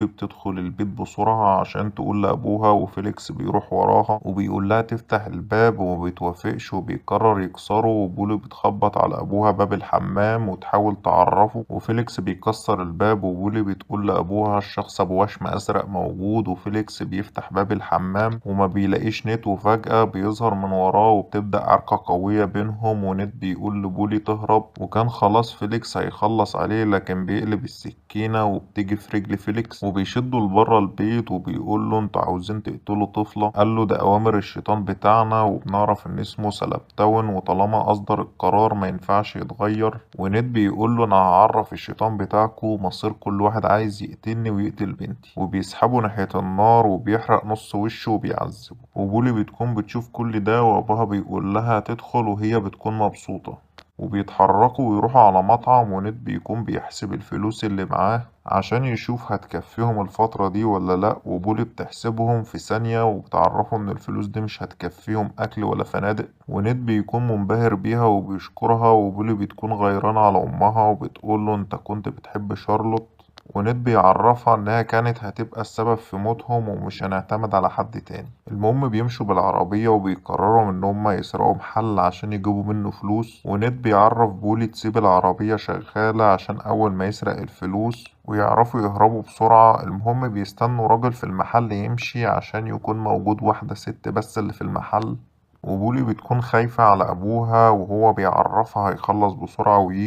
بتدخل البيت بسرعة عشان تقول لأبوها، وفيليكس بيروح وراها وبيقول لها تفتح الباب وما بتوافقش وبيقرر يكسره، وبولي بتخبط على أبوها باب الحمام وتحاول تعرفه، وفيليكس بيكسر الباب، وبولي بتقول لأبوها الشخص أبو وشم أزرق موجود، وفيليكس بيفتح باب الحمام وما بيلاقيش نت، وفجأة بيظهر من وراه وبتبدأ عركة قوية بينهم، ونت بيقول لبولي تهرب، وكان خلاص فيليكس هيخلص عليه لكن بيقلب السكينة وبتيجي في رجل فيليكس وبيشده لبره البيت وبيقول له انتوا عاوزين تقتلوا طفلة؟ قال له ده أوامر الشيطان بتاعنا، وبنعرف إن اسمه سلبتاون، وطالما أصدر القرار ما ينفعش يتغير. ونيد بيقول له أنا هعرف الشيطان بتاعكو مصير كل واحد عايز يقتلني ويقتل بنتي، وبيسحبه ناحية النار وبيحرق نص وشه وبيعذبه، وبولي بتكون بتشوف كل ده وأبوها بيقول لها تدخل وهي بتكون مبسوطة، وبيتحركوا ويروحوا على مطعم، ونيد بيكون بيحسب الفلوس اللي معاه عشان يشوف هتكفيهم الفترة دي ولا لأ، وبولي بتحسبهم في ثانية وبتعرفه إن الفلوس دي مش هتكفيهم أكل ولا فنادق، ونيد بيكون منبهر بيها وبيشكرها، وبولي بتكون غيرانة على أمها وبتقوله أنت كنت بتحب شارلوت، ونيد بيعرفها إنها كانت هتبقى السبب في موتهم ومش هنعتمد على حد تاني. المهم بيمشوا بالعربية وبيقرروا إن هما يسرقوا محل عشان يجيبوا منه فلوس، ونيد بيعرف بولي تسيب العربية شغالة عشان أول ما يسرق الفلوس ويعرفوا يهربوا بسرعة. المهم بيستنوا راجل في المحل يمشي عشان يكون موجود واحدة ست بس اللي في المحل، وبولي بتكون خايفة على أبوها وهو بيعرفها هيخلص بسرعة ويجي.